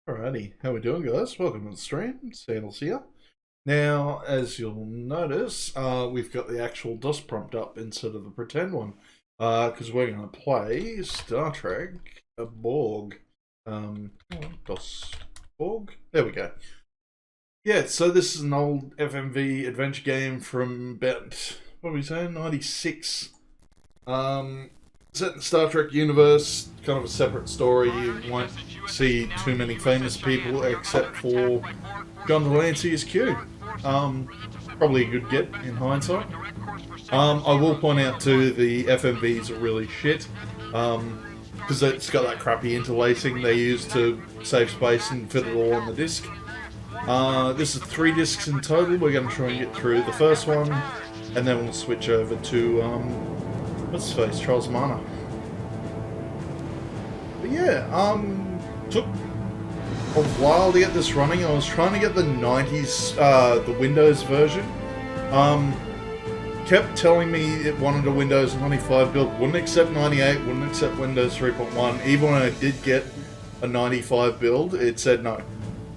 Alrighty, how we doing, guys? Welcome to the stream. Sandals here. Now, as you'll notice, we've got the actual DOS prompt up instead of the pretend one, because we're going to play Star Trek, a Borg. DOS Borg? There we go. Yeah, so this is an old FMV adventure game from about, what are we saying, 96. Set in the Star Trek universe, kind of a separate story. You won't see too many famous people except for John Delancey as Q. Probably a good get in hindsight. I will point out too, the FMVs are really shit. Because it's got that crappy interlacing they use to save space and fit it all on the disc. This is 3 discs in total. We're going to try and get through the first one, and then we'll switch over to what's his face? Charles Marner. But yeah, took a while to get this running. I was trying to get the 90s, the Windows version. Kept telling me it wanted a Windows 95 build, wouldn't accept 98, wouldn't accept Windows 3.1. Even when I did get a 95 build, it said no.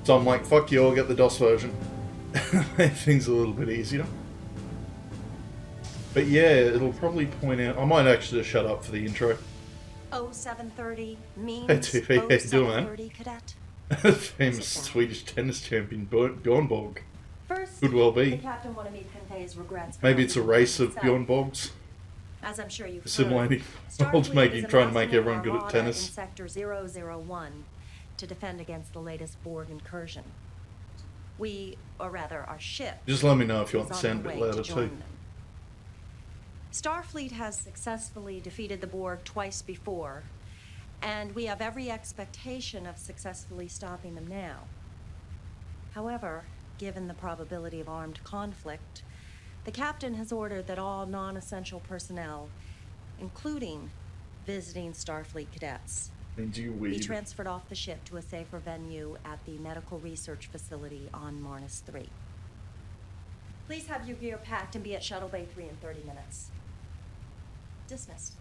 So I'm like, fuck you, I'll get the DOS version. Make things a little bit easier. But yeah, it'll probably point out... I might actually just shut up for the intro. 0730 means Hey, TV, how you doing, man? 0730 cadet. Famous Swedish tennis champion Bjorn Borg. First, Could well the be. captain wanted me to convey his regrets. Maybe it's a race of Bjorn Borgs. As I'm sure you've Assimilating. heard, Old making, trying to make everyone good at tennis. In Sector 001 to defend against the latest Borg incursion. We, or rather our ship, Just let me know if you want is the on sound a the bit way louder to too. join them. Starfleet has successfully defeated the Borg twice before, and we have every expectation of successfully stopping them now. However, given the probability of armed conflict, the captain has ordered that all non-essential personnel, including visiting Starfleet cadets, Means you be weed. transferred off the ship to a safer venue at the medical research facility on Marnus 3. Please have your gear packed and be at Shuttle Bay 3 in 30 minutes. Dismissed.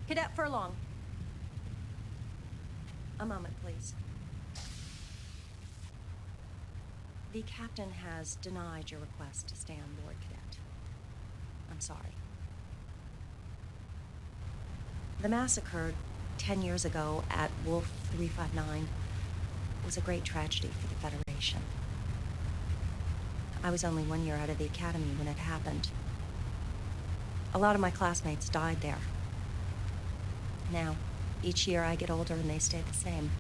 Cadet Furlong. A moment, please. The captain has denied your request to stay on board, Cadet. I'm sorry. The massacre 10 years ago at Wolf 359 was a great tragedy for the Federation. I was only 1 year out of the academy when it happened. A lot of my classmates died there. Now, each year I get older and they stay the same.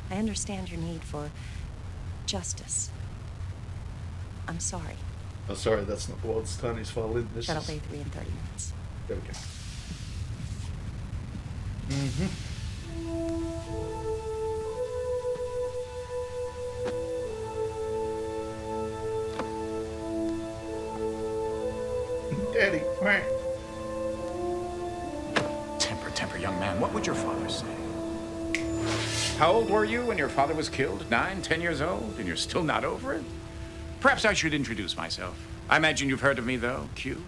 I understand your need for justice. I'm sorry. Oh, sorry, that's not the world's tiniest violin. This Shuttle is... Bay 3 in 30 minutes. There we go. Daddy, quack. Temper, young man. What would your father say? How old were you when your father was killed? 9, 10 years old? And you're still not over it? Perhaps I should introduce myself. I imagine you've heard of me, though. Q.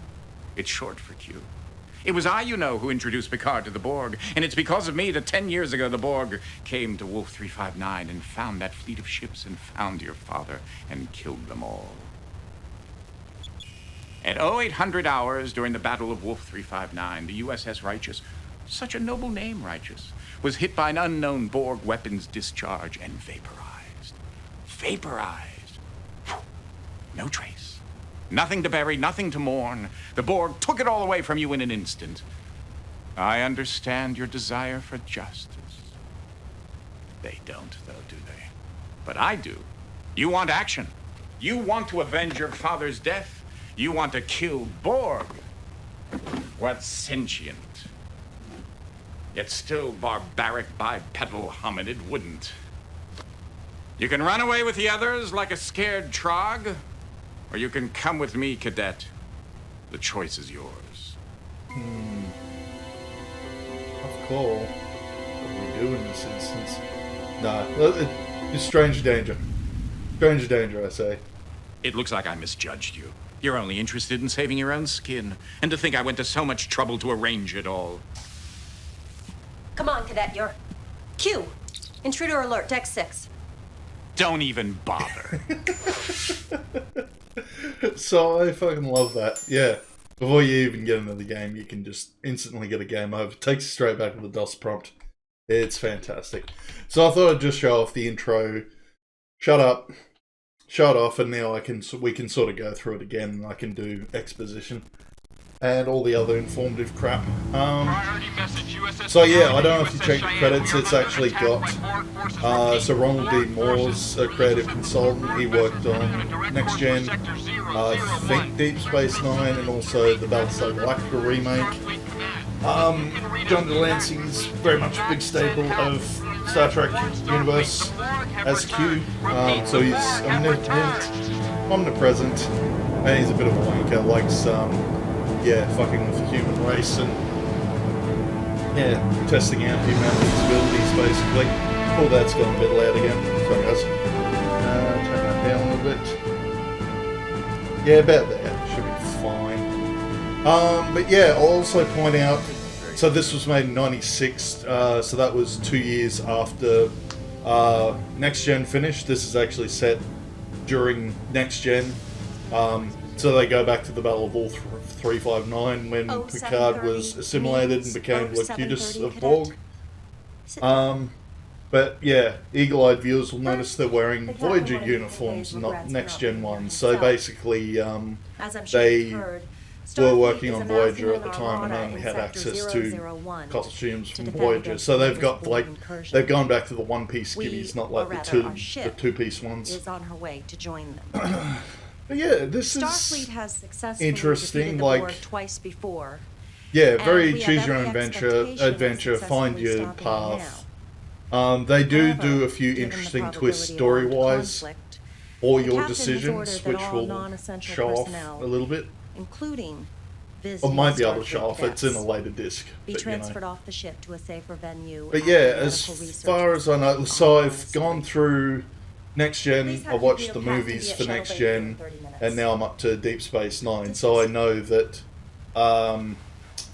It's short for Q. It was I, you know, who introduced Picard to the Borg. And it's because of me that 10 years ago the Borg came to Wolf 359 and found that fleet of ships and found your father and killed them all. At 0800 hours during the Battle of Wolf 359, the USS Righteous, such a noble name, Righteous, was hit by an unknown Borg weapons discharge and vaporized. Vaporized. Whew. No trace. Nothing to bury, nothing to mourn. The Borg took it all away from you in an instant. I understand your desire for justice. They don't, though, do they? But I do. You want action. You want to avenge your father's death. You want to kill Borg. What's sentient? Yet still barbaric bipedal hominid wouldn't. You can run away with the others like a scared trog, or you can come with me, cadet. The choice is yours. Tough call. What do we do in this instance? Nah, it's strange danger. Stranger danger, I say. It looks like I misjudged you. You're only interested in saving your own skin. And to think I went to so much trouble to arrange it all. Come on, Cadet, you're... Q! Intruder alert, deck 6. Don't even bother. So I fucking love that. Yeah. Before you even get into the game, you can just instantly get a game over. It takes you straight back to the DOS prompt. It's fantastic. So I thought I'd just show off the intro. Shut up. Shut off, and now we can sort of go through it again, and I can do exposition and all the other informative crap. So yeah, I don't know if you check the credits, it's actually got so Ronald D. Moore's a creative consultant. He worked on Next Gen, I think Deep Space Nine, and also the Battlestar Galactica remake. John Delancey's very much a big staple of Star Trek universe as Q, so he's omnipresent, and he's a bit of a wanker, likes yeah, fucking with the human race and yeah, testing out humanity's abilities basically. Oh, that's gone a bit loud again. Sorry guys. Turn that down a little bit. Yeah, about there. Should be fine. But yeah, I'll also point out, so this was made in 96, so that was 2 years after Next Gen finished. This is actually set during Next Gen. So they go back to the Battle of Wolf 359 when Picard was assimilated and became Locutus of Borg. But yeah, eagle-eyed viewers will notice they're wearing Voyager uniforms, not Next Gen ones. So basically, they were working on Voyager at the time and only had access to costumes from Voyager. So they've got they've gone back to the one-piece skivvies, not like the two-piece ones. Is on her way to join them. But yeah, this Starfleet is has successfully interesting. defeated the Like, Borg twice before. yeah, And very we have choose your every own expectation adventure, of find your successfully path. stopping They do However, a few given the interesting probability twists of story-wise, conflict, or the your captain has decisions, ordered that which all will non-essential show off personnel, a little bit. including Or visiting might be able to Starfleet show off. It's in a cadets, later disc. be But, you know. transferred off the ship to a safer venue. But after yeah, medical as research far is as I know, complete so on I've the gone site. through Next Gen, Please I have watched your the captain movies be at for Shuttle Next Bay Gen, in 30 minutes. and now I'm up to Deep Space Nine. So I know that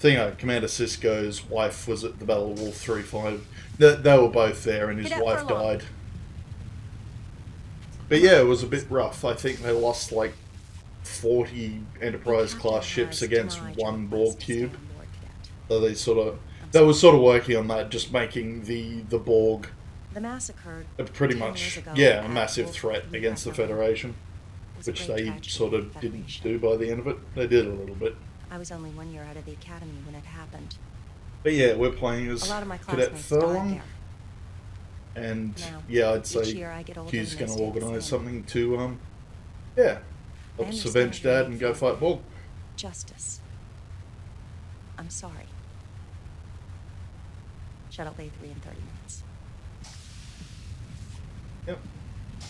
Commander Sisko's wife was at the Battle of Wolf 3-5. They were both there, and his Cadet wife Furlong. died. But yeah, it was a bit rough. I think they lost like 40 Enterprise-class ships against one Borg cube. So they were sort of working on that, just making the Borg The mass occurred pretty 10 much, years ago yeah, a at massive Wolf threat against the 359. Federation, It was a which great they tragedy sort for of the didn't Federation. do by the end of it. They did a little bit. I was only 1 year out of the academy when it happened. But yeah, we're playing as A lot of my Cadet classmates died Furlong, there. and Now, yeah, I'd each say year I get older Q's and going they to stay the organise same. something to, yeah, help us understand avenge your Dad need and go for fight Borg. Justice. I'm sorry. Shuttle Bay 3 in 30 minutes. Yep.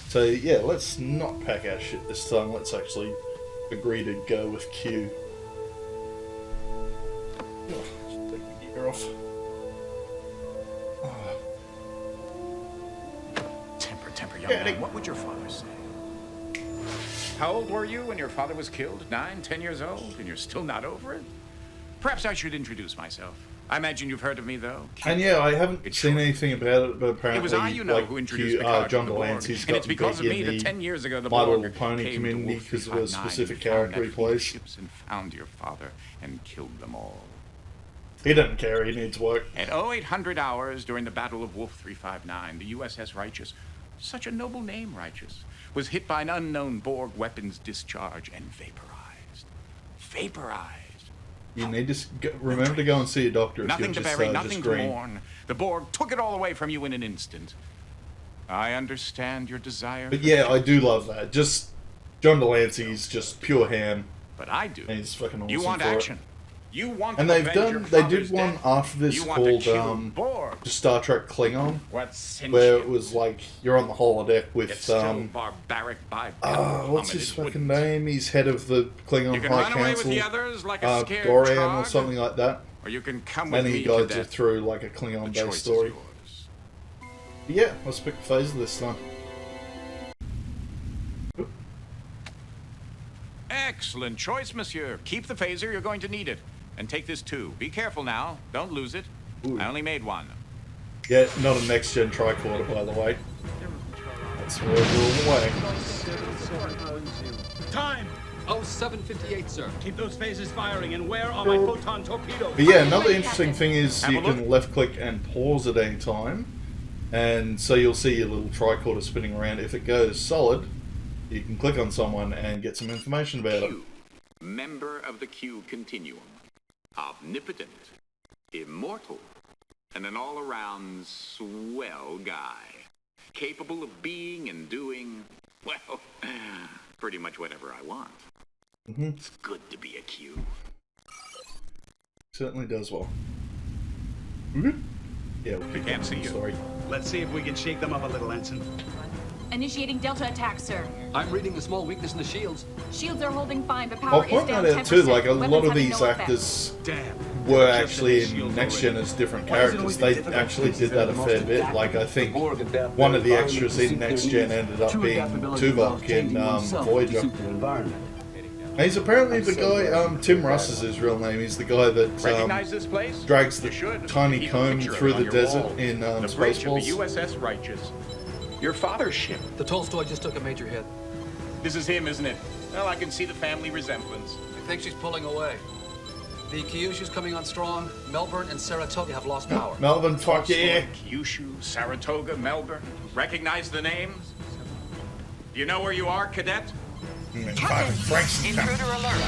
So yeah, let's not pack our shit this time. Let's actually agree to go with Q. Oh, just take the gear off. Oh. Temper, young Daddy. man. What would your father say? How old were you when your father was killed? 9, 10 years old, and you're still not over it? Perhaps I should introduce myself. I imagine you've heard of me, though. And yeah, I haven't It's seen short. anything about it, but apparently, It was I, you know, like, who introduced Picard John to the Borg. Delancey's And it's got because of big me in that the 10 years ago the My Borg Little Pony came community to Wolf because of a 359 specific and found character he that fleet of plays. ships and found your father and killed them all. He doesn't care, he needs work. At 0800 hours during the Battle of Wolf 359, the USS Righteous, such a noble name, Righteous, was hit by an unknown Borg weapons discharge and vaporized. Vaporized. You need to remember to go and see a doctor if Nothing you're to just, bury, just nothing to green. mourn. The Borg took it all away from you in an instant. I understand your desire. But for yeah, I do justice, love that. Just John Delancey's just pure ham, But I do. and he's fucking awesome You want for action. it. You want And to they've avenge your done. They father's did one death. after this You want to called kill Borg. just Star Trek Klingon, What sentient? where it was like you're on the holodeck It's with still barbaric by what's his Muhammad, fucking wouldn't. name? He's head of the Klingon You can High run away with Council, the others like a scared Goran trog, or something like that. or you can come with And me, he guides you cadet. through like a The Klingon-based choice is story. yours. But yeah, let's pick a phaser this time. Excellent choice, monsieur. Keep the phaser, you're going to need it. And take this too. Be careful now. Don't lose it. Ooh. I only made one. Yeah, not a next-gen tricorder, by the way. That's where we're away. Time! Oh, 7:58, sir. Keep those phasers firing, and where are my photon torpedoes? But yeah, another interesting thing is you can left-click and pause at any time. And so you'll see your little tricorder spinning around. If it goes solid, you can click on someone and get some information about it. Q, member of the Q continuum. Omnipotent, immortal, and an all-around swell guy. Capable of being and doing, well, pretty much whatever I want. It's good to be a Q. Certainly does well. Yeah, We can't see you. Sorry. Let's see if we can shake them up a little, Ensign. Initiating Delta attack, sir. I'm reading a small weakness in the shields. Shields are holding fine, but power I'll is point down that 10%. out too, like a Weapons lot of having these no effect. actors Damn. were Just actually shield in Next Gen as different Why is it characters. always They difficult actually to did that a fair bit. Like, I think one of the extras in Next Gen ended up being Tuvok in Voyager. And he's apparently the guy, Tim Russ is his real name. He's the guy that Recognize this place? drags the You should. tiny Keep a comb picture of through it on the your desert wall. in The bridge of the Spaceballs. USS Righteous. Your father's ship. The Tolstoy just took a major hit. This is him, isn't it? Well, I can see the family resemblance. I think she's pulling away. The Kyushu's coming on strong. Melbourne and Saratoga have lost power. Melbourne, fuck yeah. Kyushu, Saratoga, Melbourne. Recognize the names? Do you know where you are, cadet? Intruder alert.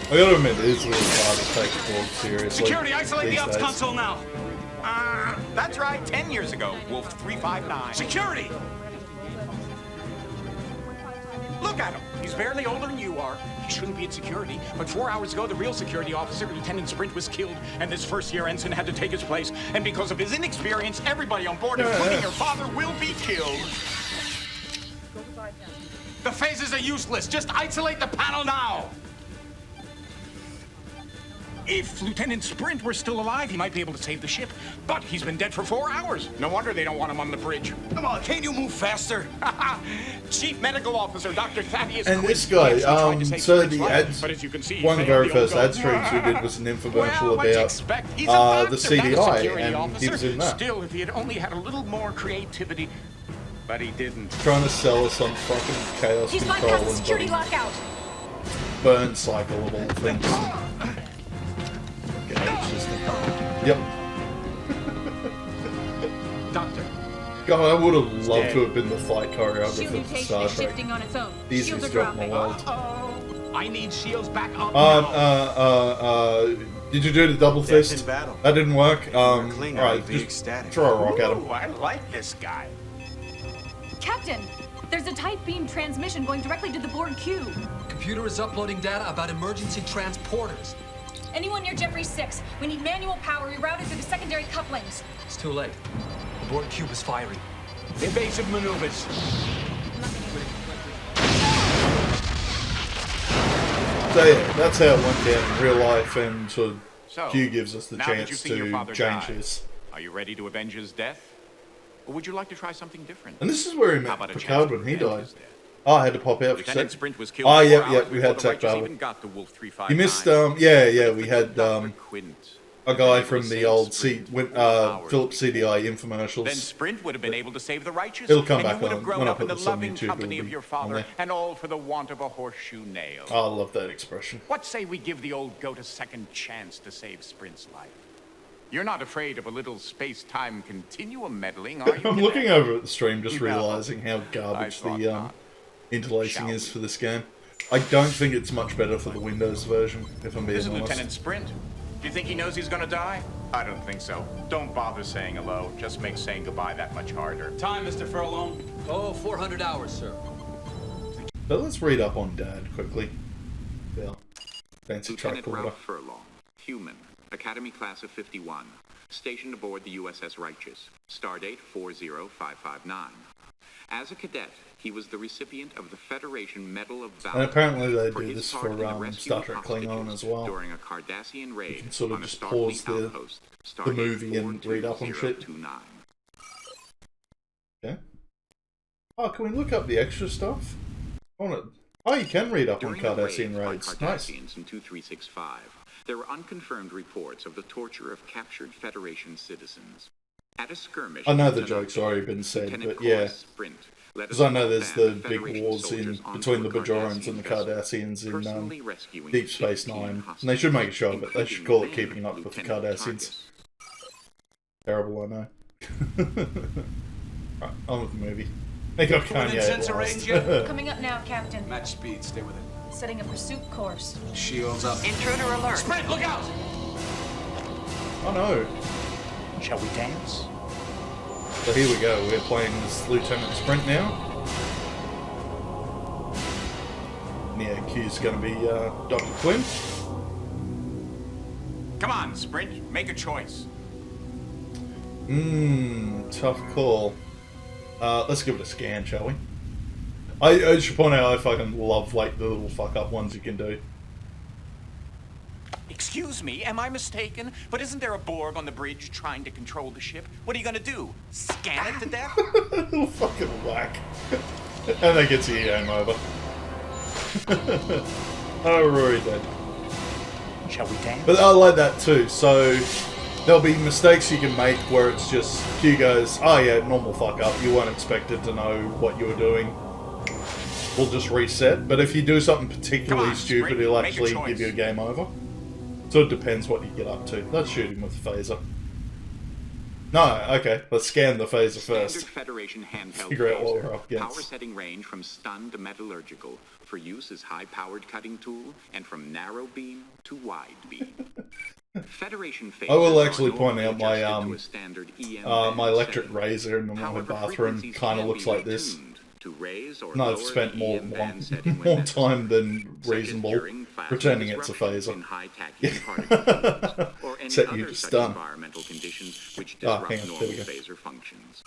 I gotta admit, it is really hard to take Borg seriously. Security, isolate the these ops days. console now. That's right, 10 years ago, Wolf 359. Security! Look at him. He's barely older than you are. He shouldn't be at security. But 4 hours ago, the real security officer, Lieutenant Sprint, was killed, and this first-year ensign had to take his place. And because of his inexperience, everybody on board, including your father, will be killed. The phasers are useless. Just isolate the panel now. If Lieutenant Sprint were still alive, he might be able to save the ship. But he's been dead for 4 hours. No wonder they don't want him on the bridge. Come on, can't you move faster? Chief Medical Officer Dr. Thaddeus And Quinn this guy, actually tried to save so Sprint's the life, ads, but as you can see, one of the very failed first the ad old streams we goal. did was an infomercial Well, what'd you about expect? He's a the doctor, not a CDI, security and officer. he was in that. Still, if he had only had a little more creativity, but he didn't. Trying to sell us on fucking chaos He's control bypassed the and security bloody lockout. burn cycle of all things. Okay, it's just yep. Doctor. God, I would have loved to have been the flight Shield choreographer for mutation Star is Trek. shifting on its own. Easiest Shields are job in the dropping. world. I need shields back up now. Did you do the double Death fist? in battle. That didn't work. Klingon Alright, would be just ecstatic. throw a rock at him. Ooh, I like this guy. Captain, there's a tight beam transmission going directly to the Borg Q. Computer is uploading data about emergency transporters. Anyone near Jeffrey 6, we need manual power rerouted through the secondary couplings. It's too late. The Borg cube is firing. Evasive maneuvers. So yeah, that's how it went down in real life, and so So, Q gives us the now that chance you've seen your to father change die, this. Are you ready to avenge his death? Or would you like to try something different? And this is where he How met about a Picard chance to when he avenge died. his death? Oh, I had to pop out for a Lieutenant sec. Sprint was killed Oh, 4 yeah, hours we had before the tech Righteous battle. even got to Wolf 359. You missed, we had a guy from the old Philip CDI Then infomercials. Sprint would have been able to save the righteous. It'll come and back you would on. have grown When I up in put the this on loving YouTube, company it'll of your be on father, there. and all for the want of a horseshoe nail. I love that expression. What say we give the old goat a second chance to save Sprint's life? You're not afraid of a little space-time continuum meddling, are you? I'm Cadet? looking over at the stream, just No, realizing how I garbage thought the not. interlacing Shall is we? for this game. I don't think it's much better for the Windows version, if I'm being This is honest. Lieutenant Sprint. Do you think he knows he's gonna die? I don't think so. Don't bother saying hello. Just makes saying goodbye that much harder. Time, Mr. Furlong. Oh, 400 hours, sir. So let's read up on Dad quickly. Yeah. Fancy Lieutenant tricorder. Ralph Furlong, human, Academy Class of 51, stationed aboard the USS Righteous, stardate 40559. As a cadet, he was the recipient of the Federation Medal of Valor. And apparently they for do his this part for in the rescue Star of Trek Klingon hostages as well. During a Cardassian raid can sort of on a just Starfleet pause outpost, the stardate movie and read up on shit. 42029. Okay. Oh, can we look up the extra stuff? On it. Oh, you can read up on During the Cardassian raids raids. by Nice. Cardassians in 2365, there were unconfirmed reports of the torture of captured Federation citizens. At a skirmish, I know the Lieutenant- joke's already been said, Lieutenant but yeah. Chorus Sprint led a Because I know small there's band the of big Federation wars in soldiers onto between the a Bajorans and the Cardassian vessel, Cardassians in personally rescuing Deep Space 15 Nine. hostages, And they should make a show of it. They should call it including Keeping Up with the Lieutenant Cardassians. Tarkus. Terrible, I know. Right, on with the movie. They got Within Kanye sensor at range last. yet? Coming up now, Captain. Match speed, stay with it. Setting a pursuit course. Shields up. Intruder alert. Sprint, look out! Oh no. Shall we dance? So here we go. We're playing as Lieutenant Sprint now. And yeah, Q's going to be Dr. Quinn. Come on, Sprint, make a choice. Tough call. Let's give it a scan, shall we? I should point out I fucking love like the little fuck up ones you can do. Excuse me, am I mistaken? But isn't there a Borg on the bridge trying to control the ship? What are you gonna do? Scan it to death? Little fucking whack. And that gets your game over. Oh, we're already dead. Shall we dance? But I like that too. So there'll be mistakes you can make where it's just Q goes, oh yeah, normal fuck up. You weren't expected to know what you were doing. We'll just reset. But if you do something particularly on, stupid, Sprint, it'll make a actually choice. give you a game over. So it depends what you get up to. Let's shoot him with a phaser. No, okay. Let's scan the phaser Standard first. Federation handheld Figure out what phaser. we're up against. Power setting range from stun to metallurgical. For use as high-powered cutting tool, and from narrow beam to wide beam. Federation phasers I will are actually point normally out my adjusted to a standard EM my band electric setting. razor in my However, bathroom frequencies kind of can looks be like this. retuned to raise or And I've lower spent the more EM band setting when more necessary, time than such as reasonable during plasma pretending it's a disruptions phaser. in high-tacking particle fields, or any Set you other to such stun. environmental conditions which Ah, disrupt hang on, there normal we go. phaser functions.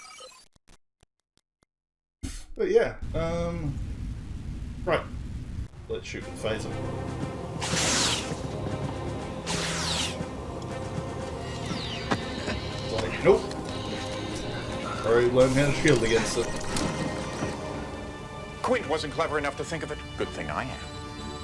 But yeah, right. Let's shoot the phaser. Like, nope. Already learned how to shield against it. Quint wasn't clever enough to think of it. Good thing I am.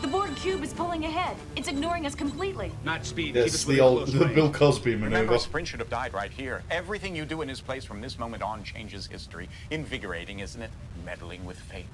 The Borg cube is pulling ahead. It's ignoring us completely. Match speed, keep Yes, us the within old close the range. Bill Cosby Remember, maneuver. Sprint should have died right here. Everything you do in his place from this moment on changes history. Invigorating, isn't it? Meddling with fate.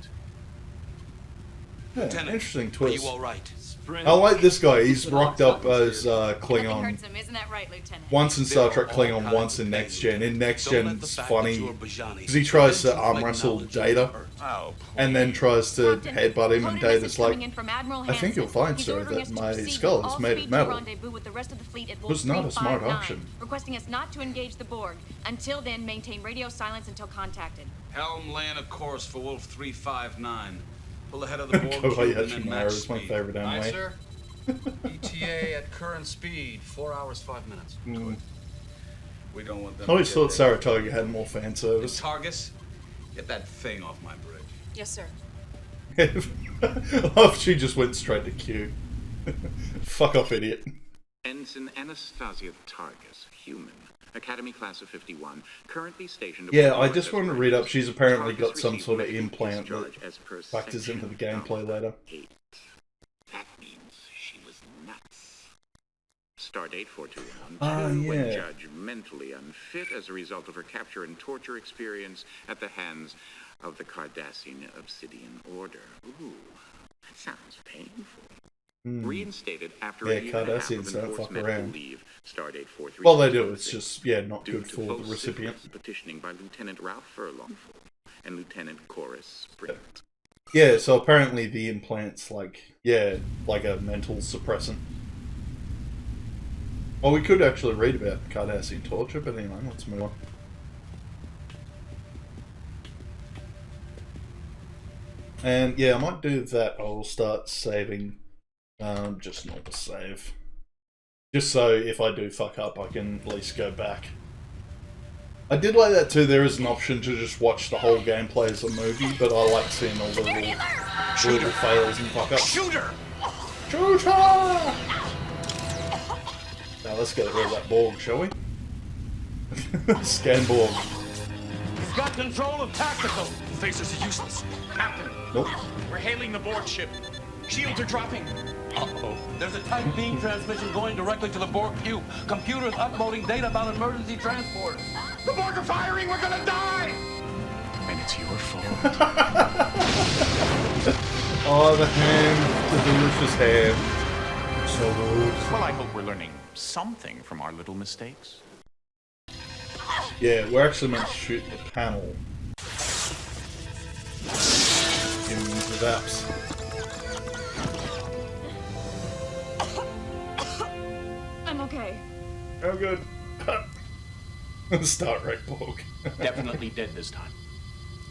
Yeah, Lieutenant, interesting Are twist. you all right? I like this guy. He's rocked up as Nothing Klingon. hurts him, isn't that right, Lieutenant? Once in Star Trek Klingon, once in Next Gen. In Next Gen, it's funny because he tries to arm wrestle Data Oh, and then tries to Captain, headbutt him, and coded Data's message coming like, in from Admiral I think you'll Hansen. find, He's sir, ordering that us to my proceed skull with is all made of speed to metal. rendezvous with the rest of the fleet at Was not a smart 359, option. requesting us not to engage the Borg. Until then, maintain radio silence until contacted. Helm laying a course for Wolf 359. Pull ahead of the Borg Kobayashi cube and then Maru match is my speed. favorite anime. Aye, sir. ETA at current speed, 4 hours, 5 minutes. We don't want them I always to thought get there. Saratoga had more fan service. Targus, get that thing off my bridge. Yes, sir. Oh, she just went straight to Q. Fuck off, idiot. Ensign Anastasia Targus, human. Academy class of 51, currently stationed... Yeah, aboard I the just USS want to read up. Regis. She's apparently Targus got some received sort of medical implant that discharge as per factors into the section gameplay later. 8. That means she was nuts. Stardate 421, Ah, when yeah. judged mentally unfit as a result of her capture and torture experience at the hands of the Cardassian Obsidian Order. Ooh, that sounds painful. Reinstated after Yeah, a year and a half Cardassians of don't enforced fuck medical around. leave, Stardate 436. Well, they do. It's just, yeah, not Due good to for the false recipient. syphilis petitioning by Lieutenant Ralph Furlong and Lieutenant Chorus Sprint. Yeah, so apparently the implant's like, yeah, like a mental suppressant. Well, we could actually read about Cardassian torture, but anyway, let's move on. And yeah, I might do that. I'll start saving, just normal save. Just so if I do fuck up, I can at least go back. I did like that too. There is an option to just watch the whole gameplay as a movie, but I like seeing all the little fails and fuck ups. Shooter! Shooter! Now let's get rid of that Borg, shall we? Scan Borg. He's got control of tactical. phasers are useless. Captain, Nope. we're hailing the Borg ship. Shields are dropping. Uh-oh. There's a tight beam transmission going directly to the Borg cube. Computers uploading data about emergency transport. The Borg are firing. We're gonna die. And it's your fault. Oh, the ham. The delicious ham. So good. Well, I hope we're learning something from our little mistakes. Yeah, we're actually meant to shoot the panel. In the VAPs. I'm okay. Oh, good. Start right, Borg. Definitely dead this time.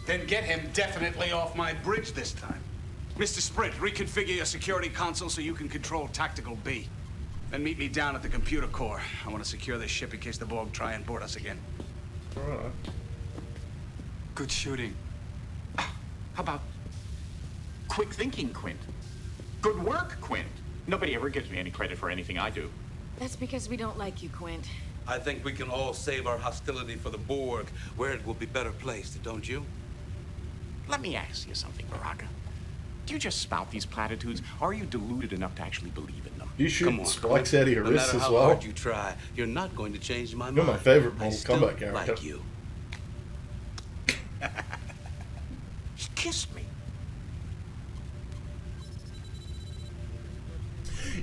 Then get him definitely off my bridge this time. Mr. Sprint, reconfigure your security console so you can control Tactical B. Then meet me down at the computer core. I want to secure this ship in case the Borg try and board us again. Alright. Good shooting. How about quick thinking, Quint? Good work, Quint. Nobody ever gives me any credit for anything I do. That's because we don't like you, Quint. I think we can all save our hostility for the Borg, where it will be better placed, don't you? Let me ask you something, Baraka. Do you just spout these platitudes, or are you deluded enough to actually believe in them? You shoot spikes out of your no wrists matter as how well. hard you try, you're not going to change my You're mind. my favorite I Mortal still Kombat character. like you. He kissed me.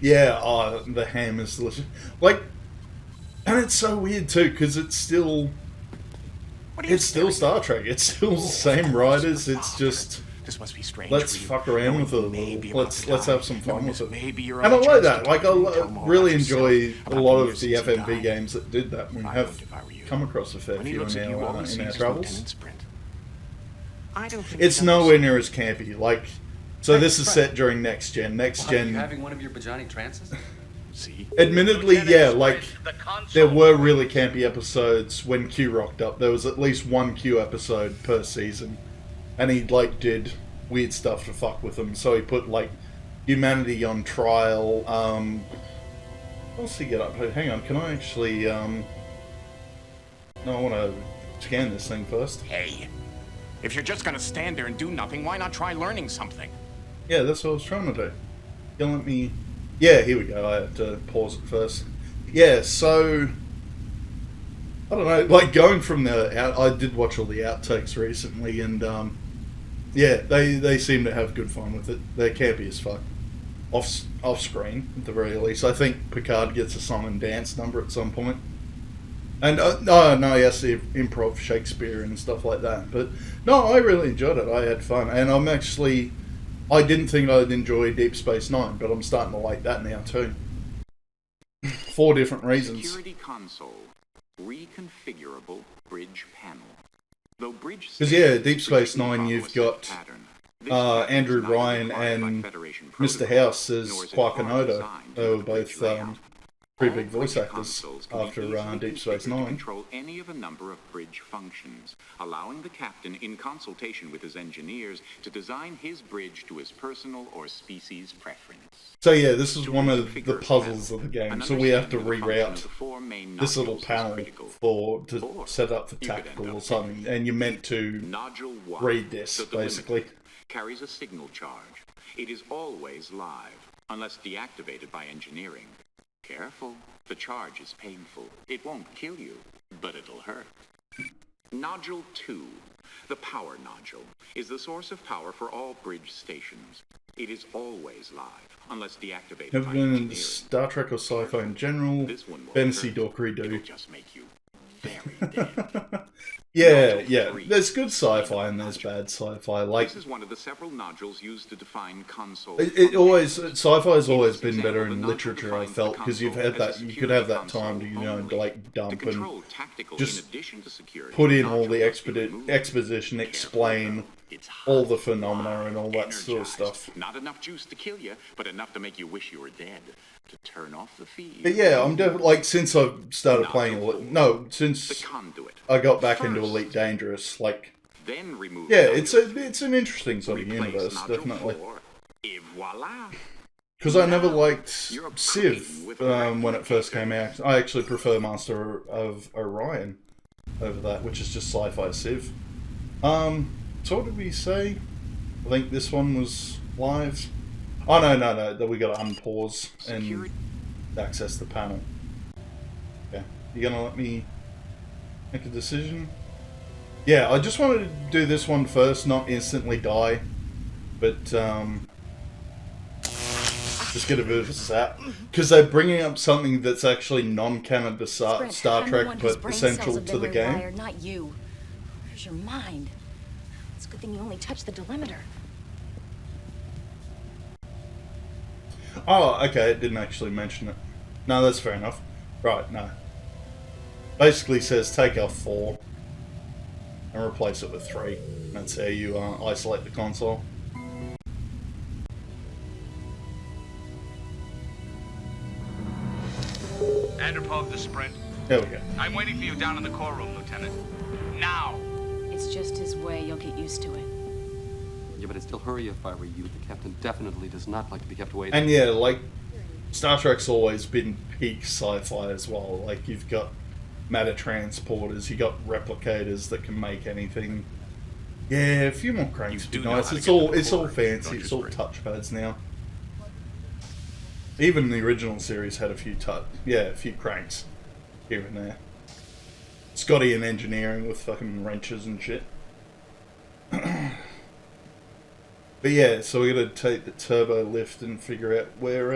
Yeah, the ham is delicious. Like, and it's so weird too, because it's still... It's still Star Trek. It's still the same writers. It's just... This must be strange. Let's for you. fuck around with it a Maybe little. about to Let's die. have some fun Knowing with this it. may be your And I only like chance that. to Like, talk to me, tell I more really about enjoy yourself, a about lot the of years the since you FMV died. games that did that. We I have would if I were you. come across a fair When he few looks at you, all he in our sees is travels. Lieutenant Sprint. I don't think It's he's nowhere understood. near as campy. Like, so this is set during Next Gen. Next Are you Gen, having one of your Bajani trances? See? admittedly, yeah, like, there were really campy episodes when Q rocked up. There was at least one Q episode per season. And he, like, did weird stuff to fuck with them. So he put, like, humanity on trial. What else did he get up to? Hang on, can I actually, No, I want to scan this thing first. Hey, if you're just gonna stand there and do nothing, why not try learning something? Yeah, that's what I was trying to do. You let me... Yeah, here we go. I had to pause it first. Yeah, so... I don't know, like, going from the... I did watch all the outtakes recently, and, yeah, they seem to have good fun with it. They're campy as fuck. Off screen, at the very least. I think Picard gets a song and dance number at some point. And, no, yes, the improv Shakespeare and stuff like that. But, no, I really enjoyed it. I had fun. And I'm actually... I didn't think I'd enjoy Deep Space Nine, but I'm starting to like that now, too. 4 different reasons. Security console. Reconfigurable bridge panel. Though bridge... Because, yeah, Deep Space Nine, you've got Andrew Ryan and Mr. House as Quackanoda. They were both pretty big voice actors after Deep Space Nine. Control any of a number of bridge functions, allowing the captain, in consultation with his engineers, to design his bridge to his personal or species preference. So yeah, this is one of the puzzles of the game. So we have to reroute this little panel to set up for tactical or something, and you're meant to read this basically. Carries a signal charge. It is always live, unless deactivated by engineering. Careful, the charge is painful. It won't kill you, but it'll hurt. Nodule 2, the power nodule, is the source of power for all bridge stations. It is always live, unless deactivated Never by been engineering. into Star Trek or sci-fi in general. Fantasy Dockery It'll do. just make you very dead. Yeah. There's good sci-fi and there's bad sci-fi. Like, This is one of the several nodules used to define console. sci-fi's always been better in literature, I felt, because you could have that time to, like, dump and just put in all the exposition, explain all the phenomena and all that sort of stuff. Not enough juice to kill you, but enough to make you wish you were dead. To turn off the feed. But yeah, I'm definitely, like, since I've started playing, since I got back into Elite Dangerous, like, then remove it's an interesting sort of universe, definitely. Because I never liked Civ when it first came out. I actually prefer Master of Orion over that, which is just sci-fi Civ. So what did we say? I think this one was live. Oh no, that we got to unpause and access the panel. Okay, you gonna let me make a decision? Yeah, I just wanted to do this one first, not instantly die, but just get a bit of a zap, because they're bringing up something that's actually non-canon to Star Trek, but essential to the game. Wired, not you. Where's your mind? It's a good thing you only touched the delimiter. Oh, okay, it didn't actually mention it. No, that's fair enough. Right, no. Basically says take out 4 and replace it with 3. That's how you isolate the console. Andropov to Sprint. There we go. I'm waiting for you down in the core room, Lieutenant. Now! It's just his way. You'll get used to it. Yeah, but I'd still hurry if I were you. The captain definitely does not like to be kept waiting. And yeah, like, Star Trek's always been peak sci-fi as well. Like, you've got matter transporters, you got replicators that can make anything. Yeah, a few more cranks would be nice. It's all fancy. It's all touchpads now. Even the original series had a few cranks here and there. Scotty in engineering with fucking wrenches and shit. But yeah, so we gotta take the turbo lift and figure out where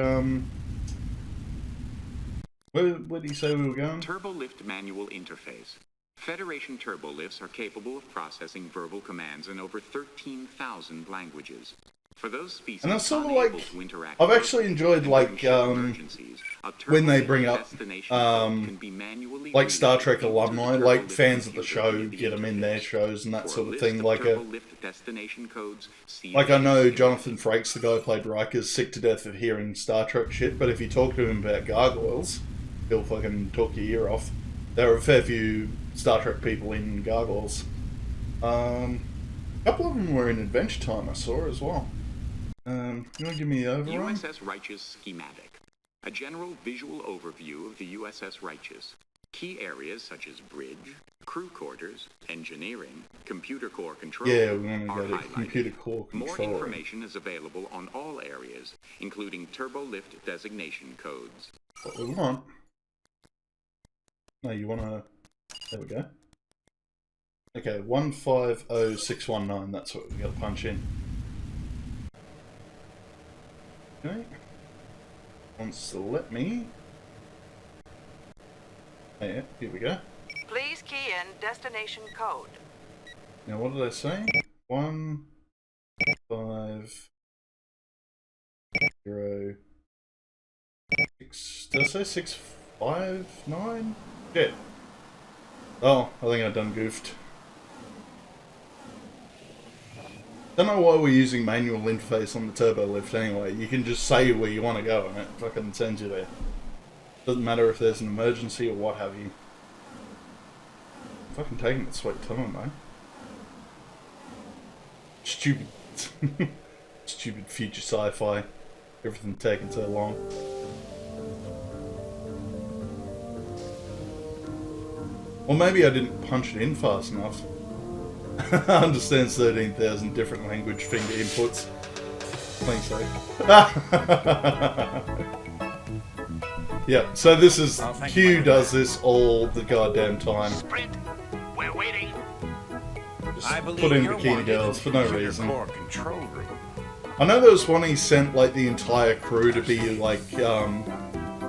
do you say we were going? Turbo lift manual interface. Federation turbo lifts are capable of processing verbal commands in over 13,000 languages. For those species and that's sort of unable like, to interact I've actually enjoyed like when they bring up like Star Trek alumni, like fans of the show, get them in their shows and that sort of thing. Like I know Jonathan Frakes, the guy who played Riker, is sick to death of hearing Star Trek shit, but if you talk to him about gargoyles, he'll fucking talk your ear off. There are a fair few Star Trek people in Gargoyles. A couple of them were in Adventure Time, I saw as well. You want to give me the overall? USS Righteous schematic. A general visual overview of the USS Righteous. Key areas such as bridge, crew quarters, engineering, computer core control. Yeah, we're going to go to computer core control. More information is available on all areas, including turbo lift designation codes. What we want. No, you want to... There we go. Okay, 150619, that's what we got to punch in. Okay. Wants to let me... Yeah, here we go. Please key in destination code. Now, what did I say? 1, 5, 0, 6... Did I say 6, 5, 9? Yeah. Oh, I think I done goofed. Don't know why we're using manual interface on the turbo lift anyway. You can just say where you want to go and it fucking sends you there. Doesn't matter if there's an emergency or what have you. Fucking taking its sweet time, though. Stupid. Stupid future sci-fi. Everything taking so long. Or maybe I didn't punch it in fast enough. Understands 13,000 different language finger inputs. I think so. Yeah, so this is... Q does this all the goddamn time. Sprint, we're waiting. Just put in bikini girls for no reason. I know there was one he sent like the entire crew to be like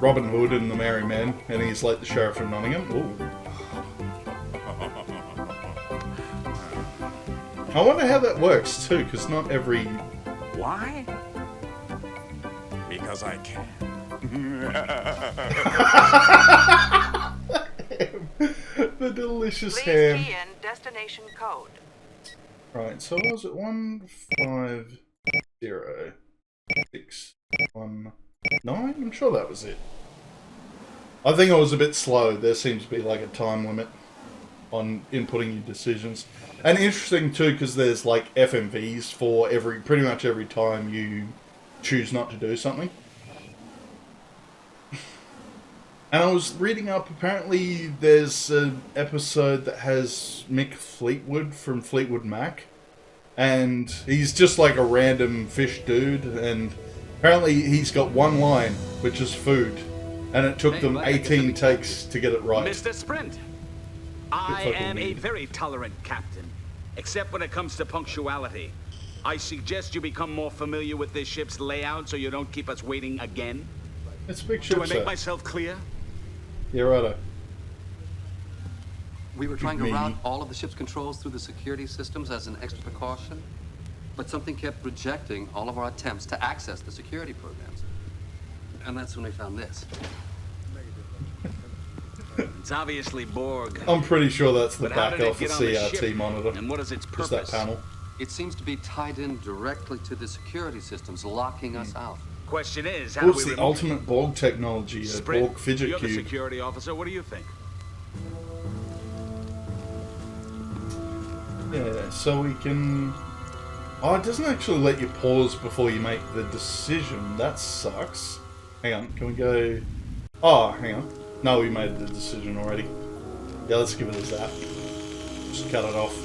Robin Hood and the Merry Men, and he's like the Sheriff of Nottingham. Ooh. I wonder how that works too, because not every... Why? Because I can. The delicious Please ham. key in destination code. Right, so was it 150619? I'm sure that was it. I think I was a bit slow. There seems to be like a time limit on inputting your decisions. And interesting too, because there's like FMVs for pretty much every time you choose not to do something. And I was reading up, apparently there's an episode that has Mick Fleetwood from Fleetwood Mac and he's just like a random fish dude, and apparently he's got one line, which is food, and it took them 18 takes to get it right. Mr. Sprint, I am a very tolerant captain, except when it comes to punctuality. I suggest you become more familiar with this ship's layout so you don't keep us waiting again. It's a big ship, Do I make sir. myself clear? Yeah, righto. We were trying to route all of the ship's controls through the security systems as an extra precaution, but something kept rejecting all of our attempts to access the security programs. And that's when we found this. It's obviously Borg. I'm pretty sure that's the But how back did it of the get on the CRT ship? monitor. And what is its Just purpose? that panel. It seems to be tied in directly to the security systems, locking us out. Question is, how What's do we the remove ultimate Borg technology? A Sprint, Borg fidget you're the cube. security officer. What do you think? Yeah, so we can... Oh, it doesn't actually let you pause before you make the decision. That sucks. Hang on, can we go... Oh, hang on. No, we made the decision already. Yeah, let's give it as that. Just cut it off.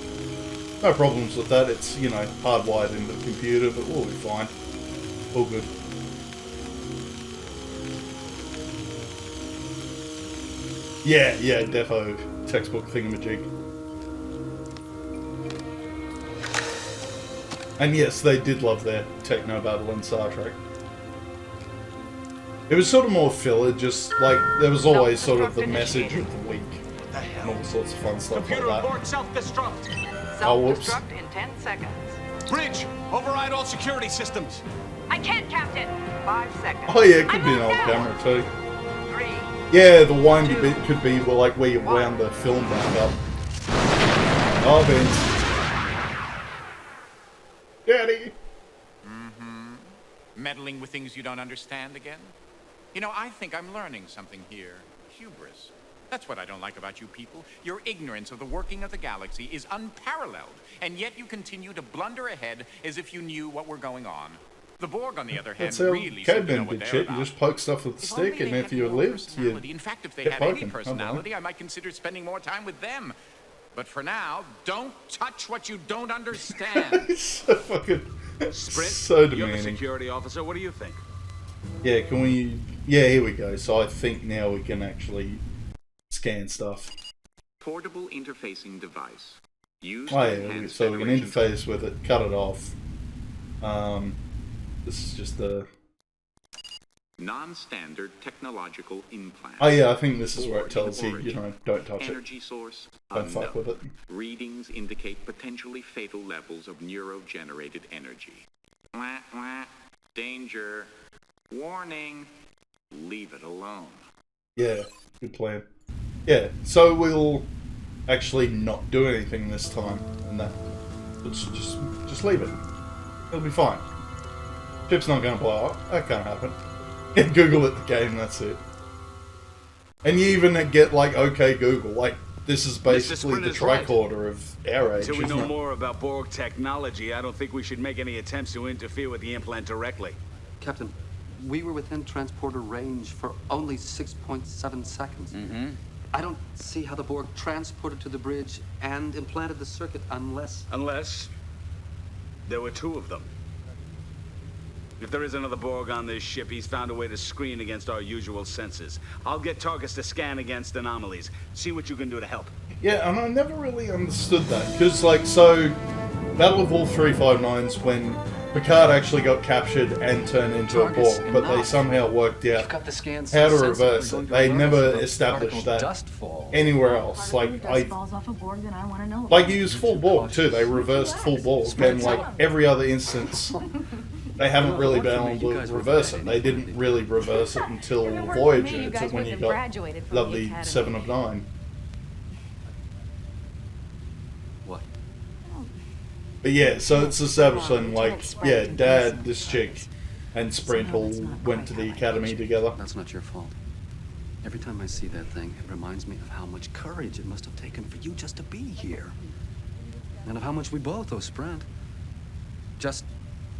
No problems with that. It's, you know, hardwired into the computer, but we'll be fine. All good. Yeah, defo textbook thingamajig. And yes, they did love their techno battle in Star Trek. It was sort of more filler, just like there was always sort of the message of the week and all sorts of fun stuff Computer like that. abort self-destruct. Oh, whoops. Self-destruct in 10 seconds. Bridge, override all security systems. I can't, Captain. 5 seconds. Oh yeah, it could be an old camera too. 3. Yeah, the windy bit could be well, like where you wound the film back up. Oh, Vince. Daddy! Meddling with things you don't understand again? You know, I think I'm learning something here. Hubris. That's what I don't like about you people. Your ignorance of the working of the galaxy is unparalleled, and yet you continue to blunder ahead as if you knew what were going on. The Borg, on the other hand, That's how really seem to know cavemen what did they're shit. about. You just poke stuff with the If stick, only and they if had you more lived, you personality. In fact, if they kept had any poking. personality, I might consider spending more time with them. But for now, don't touch what you don't understand. It's so fucking... Sprint, so you're the demeaning. security officer. What do you think? Yeah, can we... Yeah, here we go. So I think now we can actually scan stuff. Portable interfacing device. Used Oh to yeah, enhance so we can Federation interface with it, cut it off. This is just the... non-standard technological implant. Oh yeah, I think this is where it Borg tells you, origin. you know, don't touch it. Energy source Don't fuck with it. Readings indicate potentially fatal levels of neuro-generated energy. Wah, wah. Danger. Warning. Leave it alone. Yeah, good plan. Yeah, so we'll actually not do anything this time, and that... Let's just leave it. It'll be fine. Ship's not gonna blow up. That can't happen. Google it the game, that's it. And you even get like, okay Google, like this is basically the tricorder of our age. Until we isn't know it? more about Borg technology, I don't think we should make any attempts to interfere with the implant directly. Captain, we were within transporter range for only 6.7 seconds. I don't see how the Borg transported to the bridge and implanted the circuit unless... Unless there were two of them. If there is another Borg on this ship, he's found a way to screen against our usual senses. I'll get Tarkus to scan against anomalies. See what you can do to help. Yeah, and I never really understood that, because like, so, Battle of Wolf 359's when Picard actually got captured and turned into a Borg, but they somehow worked out got the scans how to sensibly reverse going it. to They reverse never the established particle that dust fall. anywhere else. Like, like you use full Borg too. They reversed full Borg, and like every other instance, they haven't really been able to reverse it. They didn't really reverse it until Voyager. It's when you got lovely 7 of 9. What? But yeah, so it's establishing like, yeah, Dad, this chick, and Sprint all went to the academy together. That's not your fault. Every time I see that thing, it reminds me of how much courage it must have taken for you just to be here. And of how much we both owe Sprint. Just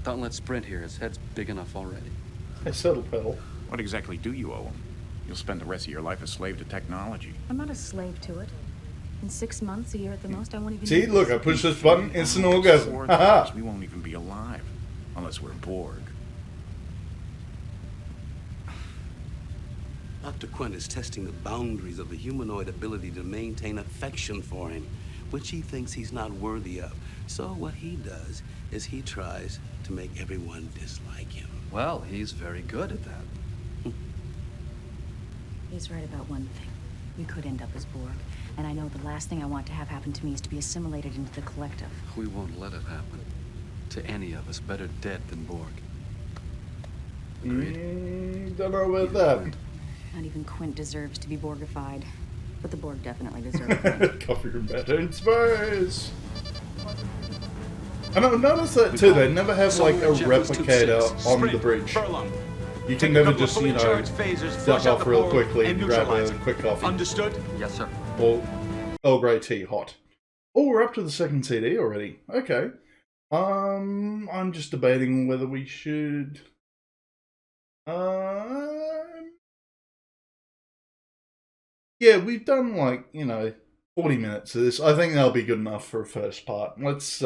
don't let Sprint hear. His head's big enough already. Hey, settle, pedal. What exactly do you owe him? You'll spend the rest of your life a slave to technology. I'm not a slave to it. In 6 months, a year at the most, I won't even. See, look, I push this button, instant orgasm. Haha. We won't even be alive unless we're Borg. Dr. Quint is testing the boundaries of the humanoid ability to maintain affection for him, which he thinks he's not worthy of. So what he does is he tries to make everyone dislike him. Well, he's very good at that. He's right about one thing. We could end up as Borg, and I know the last thing I want to have happen to me is to be assimilated into the collective. We won't let it happen. To any of us, better dead than Borg. Agreed? Don't know about that. Not even Quint deserves to be Borgified, but the Borg definitely deserve Quint. Coffee room better in space. And I've noticed that too, they never have like a replicator on the bridge. You can never just, you know, duck off real quickly and grab a quick coffee. Understood? Yes, sir. Or Earl Grey tea hot. Oh, we're up to the second CD already. Okay. I'm just debating whether we should... Yeah, we've done like, you know, 40 minutes of this. I think that'll be good enough for a first part. Let's